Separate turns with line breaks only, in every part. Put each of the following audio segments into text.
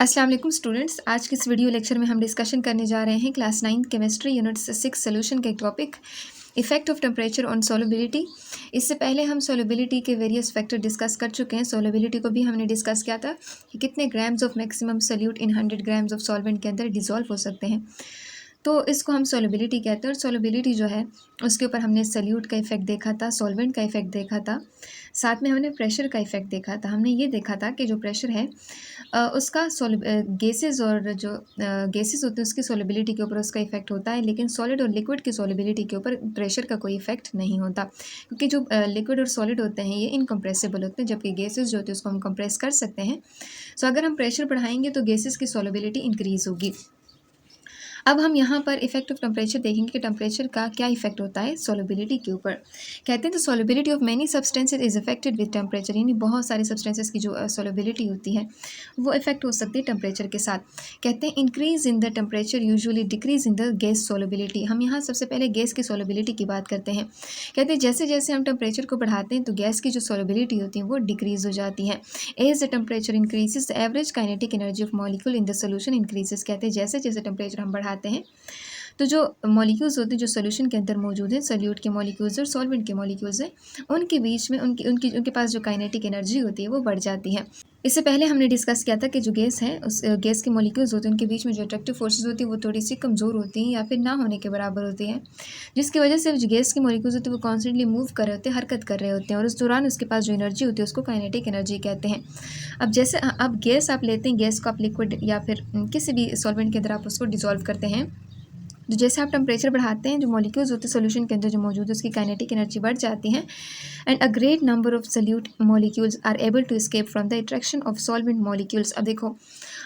अस्सलाम वालेकुम स्टूडेंट्स। आज के इस वीडियो लेक्चर में हम डिस्कशन करने जा रहे हैं क्लास 9 केमिस्ट्री यूनिट 6 सोल्यूशन के topic effect of temperature on solubility. इससे पहले हम सोलबिलिटी के वेरियस फैक्टर डिस्कस कर चुके हैं। सोलबिलिटी को भी हमने डिस्कस किया था कि कितने grams of maximum solute in 100 grams of solvent के अंदर डिज़ोल्व हो सकते हैं, तो इसको हम सोलबिलिटी कहते हैं। और सोलबिलिटी जो है उसके ऊपर हमने सोल्यूट का इफेक्ट देखा था, सॉल्वेंट का इफेक्ट देखा था, साथ में हमने प्रेशर का इफेक्ट देखा था। हमने ये देखा था कि जो प्रेशर है उसका गैसेस और जो गैसेस होते हैं उसकी सोलबिलिटी के ऊपर उसका इफेक्ट होता है, लेकिन सॉलिड और लिक्विड की सोलबिलिटी के ऊपर प्रेशर का कोई इफेक्ट नहीं होता, क्योंकि जो लिक्विड और सॉलिड होते हैं ये इनकम्प्रेसिबल होते हैं, जबकि गैसेस जो होते हैं उसको हम कंप्रेस कर सकते हैं। सो अगर हम प्रेशर बढ़ाएंगे तो गैसेस की सोलबिलिटी इंक्रीज़ होगी। अब हम यहाँ पर इफेक्ट ऑफ टेम्परेचर देखेंगे कि टेम्परेचर का क्या इफेक्ट होता है सोलबिलिटी के ऊपर। कहते हैं तो solubility of many substances is affected with temperature, यानी बहुत सारे सब्सटेंसेस की जो सोलबिलिटी होती है वो इफेक्ट हो सकती है टेम्परेचर के साथ। कहते हैं increase in the temperature usually decrease in the gas solubility. हम यहाँ सबसे पहले गैस की सोलबिलिटी की बात करते हैं। कहते हैं जैसे जैसे हम टेम्परेचर को बढ़ाते हैं तो गैस की जो सोलबिलिटी होती है वो डिक्रीज हो जाती है। As the temperature increases the average kinetic energy of molecule in the solution increases. कहते हैं जैसे जैसे टेम्परेचर हम बढ़ाते हैं तो जो मॉलिक्यूल्स होते हैं जो सोल्यूशन के अंदर मौजूद हैं, सोल्यूट के मॉलिक्यूल्स और सॉल्वेंट के मॉलिक्यूल्स हैं, उनके बीच में उनके पास जो काइनेटिक एनर्जी होती है वो बढ़ जाती है। इससे पहले हमने डिस्कस किया था कि जो गैस है उस गैस के मॉलिक्यूल्स होते हैं उनके बीच में जो अट्रैक्टिव फोर्सेस होती है वो थोड़ी सी कमज़ोर होती हैं या फिर ना होने के बराबर होती हैं, जिसकी वजह से जो गैस के मॉलिक्यूल्स होते हैं वो कॉन्स्टेंटली मूव कर रहे होते हैं, हरकत कर रहे होते हैं, और उस दौरान उसके पास जो एनर्जी होती है उसको काइनेटिक एनर्जी कहते हैं। अब जैसे अब गैस आप लेते हैं, गैस को आप लिक्विड या फिर किसी भी सॉल्वेंट के अंदर आप उसको डिजोल्व करते हैं, तो जैसे आप टेम्परेचर बढ़ाते हैं जो मॉलिक्यूल्स होते हैं सोल्यूशन के अंदर जो मौजूद है उसकी काइनेटिक एनर्जी बढ़ जाती है, and a great number of solute molecules are able to escape from the attraction of solvent molecules. अब देखो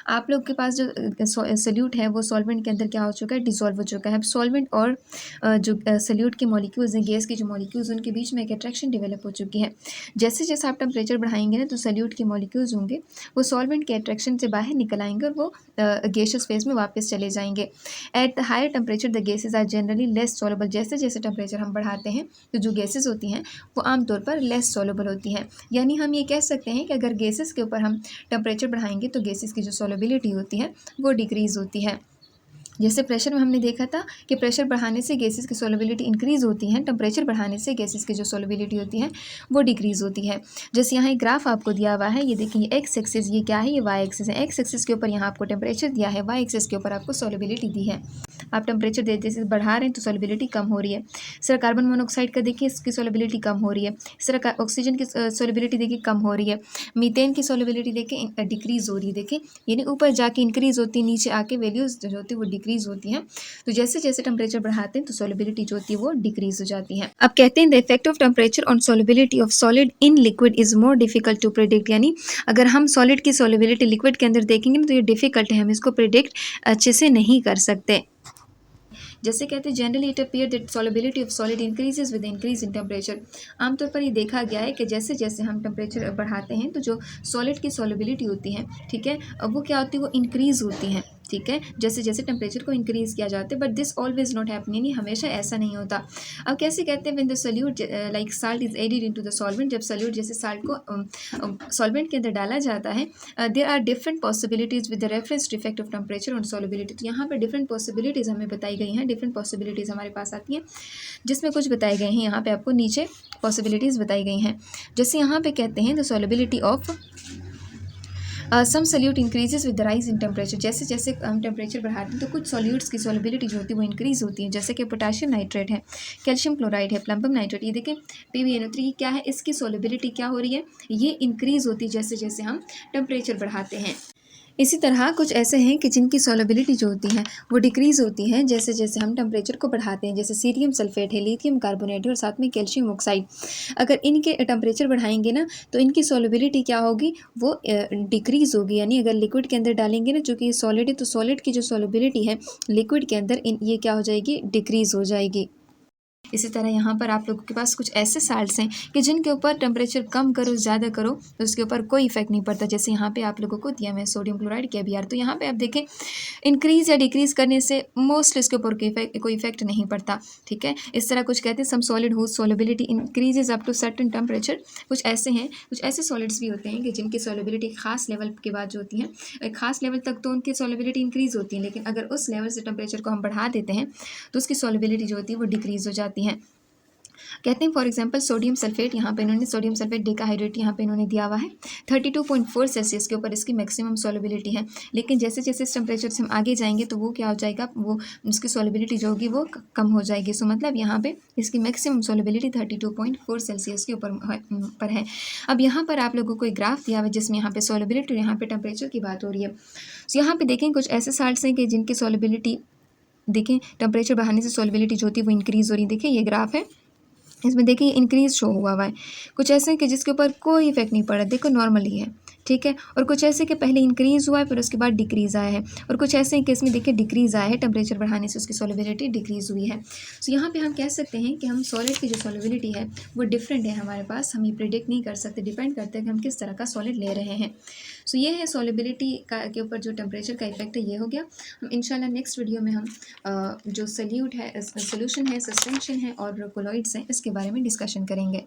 आप लोग के पास जो सोल्यूट है वो सॉल्वेंट के अंदर क्या हो चुका है, डिसॉल्व हो चुका है। अब सॉल्वेंट और जो सोल्यूट के मॉलिक्यूल्स हैं, गैस के जो मॉलिक्यूल्स उनके बीच में एक अट्रैक्शन डेवलप हो चुकी है। जैसे जैसे आप टेम्परेचर बढ़ाएंगे ना तो सोल्यूट के मॉलिक्यूल्स होंगे वो सॉल्वेंट के अट्रैक्शन से बाहर निकल आएंगे और वो गैसियस फेज में वापस चले जाएंगे। At the higher temperature the gases are generally less soluble. जैसे जैसे टेम्परेचर हम बढ़ाते हैं तो जो गैसेज होती हैं वो आमतौर पर लेस सॉल्युबल होती हैं, यानी हम ये कह सकते हैं कि अगर गैसेस के ऊपर हम टेम्परेचर बढ़ाएंगे तो गैसेस की जो सॉल्युबिलिटी होती है वो डिक्रीज़ होती है। जैसे प्रेशर में हमने देखा था कि प्रेशर बढ़ाने से गैसेस की सोलबिलिटी इंक्रीज़ होती है, टेम्परेचर बढ़ाने से गैसेस की जो सोलबिलिटी होती है वो डिक्रीज़ होती है। जैसे यहाँ एक ग्राफ आपको दिया हुआ है, ये देखिए एक्स एक्सिस ये क्या है, ये वाई एक्सिस है। एक्स एक्सिस के ऊपर यहाँ आपको टेम्परेचर दिया है, वाई एक्सिस के ऊपर आपको सोलबिलिटी दी है। आप टेम्परेचर जैसे जैसे बढ़ा रहे हैं तो सोलबिलिटी कम हो रही है। इस तरह कार्बन मोनोऑक्साइड का देखिए इसकी सोलबिलिटी कम हो रही है। इस तरह ऑक्सीजन की सोलबिलिटी देखिए कम हो रही है। मीथेन की सोलबिलिटी देखिए डिक्रीज़ हो रही है, देखिए यानी ऊपर जाके इंक्रीज़ होती है, नीचे आके वैल्यूज़ जो होती है वो डिक्रीज़ होती हैं। तो जैसे जैसे टेम्परेचर बढ़ाते हैं तो सोलबिलिटी जो होती है वो डिक्रीज़ हो जाती है। अब कहते हैं the effect of temperature on solubility of solid in liquid is more difficult to predict, यानी अगर हम सॉलिड की सोलबिलिटी लिक्विड के अंदर देखेंगे ना तो ये डिफिकल्ट है, हम इसको प्रिडिक्ट अच्छे से नहीं कर सकते। जैसे कहते हैं generally it appear that solubility of solid increases with increase in temperature. आमतौर पर ये देखा गया है कि जैसे जैसे हम टेम्परेचर बढ़ाते हैं तो जो सॉलिड की सॉलिबिलिटी होती है, ठीक है, अब वो क्या होती है, वो इंक्रीज़ होती हैं, ठीक है, जैसे जैसे टेम्परेचर को इंक्रीज़ किया जाता है। But this always not happen, यानी हमेशा ऐसा नहीं होता। अब कैसे कहते हैं when the solute like salt is added into the solvent, जब सोल्यूट जैसे साल्ट को सॉल्वेंट के अंदर डाला जाता है, there are different possibilities with the reference to effect of temperature on solubility. तो यहाँ पर डिफरेंट पॉसिबिलिटीज़ हमें बताई गई हैं, डिफरेंट पॉसिबिलिटीज़ हमारे पास आती हैं, जिसमें कुछ बताए गए हैं यहाँ पे आपको नीचे पॉसिबिलिटीज़ बताई गई हैं। जैसे यहाँ पे कहते हैं the solubility of some solute increases with the rise in temperature. जैसे जैसे हम टेम्परेचर बढ़ाते हैं तो कुछ सोल्यूट्स की सोलबिलिटी जो होती है वो इंक्रीज़ होती है, जैसे कि पोटेशियम नाइट्रेट है, कैल्शियम क्लोराइड है, प्लम्बम नाइट्रेट, ये देखें PbNO3 क्या है, इसकी सोलबिलिटी क्या हो रही है, ये इंक्रीज़ होती है जैसे जैसे हम टेम्परेचर बढ़ाते हैं। इसी तरह कुछ ऐसे हैं कि जिनकी सोलबिलिटी जो होती है वो डिक्रीज़ होती है जैसे जैसे हम टेम्परेचर को बढ़ाते हैं, जैसे सीरियम सल्फेट है, लिथियम कार्बोनेट है और साथ में कैल्शियम ऑक्साइड। अगर इनके टेम्परेचर बढ़ाएंगे ना तो इनकी सोलबिलिटी क्या होगी, वो डिक्रीज़ होगी, यानी अगर लिक्विड के अंदर डालेंगे ना, चूँकि सॉलिड है तो सॉलिड की जो सोलबिलिटी है लिक्विड के अंदर ये क्या हो जाएगी, डिक्रीज़ हो जाएगी। इसी तरह यहाँ पर आप लोगों के पास कुछ ऐसे साल्ट्स हैं कि जिनके ऊपर टेम्परेचर कम करो ज़्यादा करो तो उसके ऊपर कोई इफेक्ट नहीं पड़ता। जैसे यहाँ पे आप लोगों को दिया मैं सोडियम क्लोराइड KBr, तो यहाँ पे आप देखें इंक्रीज़ या डिक्रीज़ करने से मोस्टली इसके ऊपर कोई इफेक्ट नहीं पड़ता। ठीक है, इस तरह कुछ कहते हैं some solid whose solubility increases up to certain temperature. कुछ ऐसे हैं, कुछ ऐसे सॉलिड्स भी होते हैं कि जिनकी सोलिबिलिटी खास लेवल के बाद जो होती है, एक खास लेवल तक तो उनकी सोलिबिलिटी इंक्रीज़ होती है, लेकिन अगर उस लेवल से टेम्परेचर को हम बढ़ा देते हैं तो उसकी सोलिबिलिटी जो होती है वो डिक्रीज़ हो जाती है। कहते हैं फॉर एग्जांपल सोडियम सल्फेट, यहाँ पे इन्होंने सोडियम सल्फेट डेकाहाइड्रेट यहाँ पे इन्होंने दिया हुआ है 32.4 सेल्सियस के ऊपर इसकी मैक्सिमम सोलिबिलिटी है। लेकिन जैसे जैसे इस टेम्परेचर से हम आगे जाएंगे तो वो क्या हो जाएगा, वो उसकी सोलिबिलिटी जो होगी वो कम हो जाएगी। सो मतलब यहाँ पे इसकी मैक्सिमम सोलिबिलिटी 32.4 सेल्सियस के ऊपर है। अब यहाँ पर आप लोगों को एक ग्राफ दिया हुआ है जिसमें यहाँ पे सोलिबिलिटी और यहाँ पे टेम्परेचर की बात हो रही है। सो यहाँ पे देखें कुछ ऐसे साल्ट्स हैं कि जिनकी सोलिबिलिटी देखें टेम्परेचर बढ़ाने से सोलिबिलिटी जो होती है वो इंक्रीज़ हो रही है। देखिए ये ग्राफ है, इसमें देखिए इंक्रीज शो हुआ है। कुछ ऐसे कि जिसके ऊपर कोई इफेक्ट नहीं पड़ा, देखो नॉर्मली है। ठीक है, और कुछ ऐसे कि पहले इंक्रीज़ हुआ है फिर उसके बाद डिक्रीज़ आया है, और कुछ ऐसे हैं कि इसमें देखिए डिक्रीज़ आया है, टेम्परेचर बढ़ाने से उसकी सोलिबिलिटी डिक्रीज़ हुई है। सो यहाँ पे हम कह सकते हैं कि हम सॉलिड की जो सोलिबिलिटी है वो डिफरेंट है हमारे पास, हम ये प्रिडिक्ट नहीं कर सकते, डिपेंड करते हैं कि हम किस तरह का सॉलिड ले रहे हैं। सो ये है सोलिबिलिटी का के ऊपर जो टेम्परेचर का इफेक्ट है, ये हो गया। हम इंशाल्लाह नेक्स्ट वीडियो में हम जो सोल्यूट है, सोल्यूशन है, सस्पेंशन है और कोलॉइड्स हैं, इसके बारे में डिस्कशन करेंगे।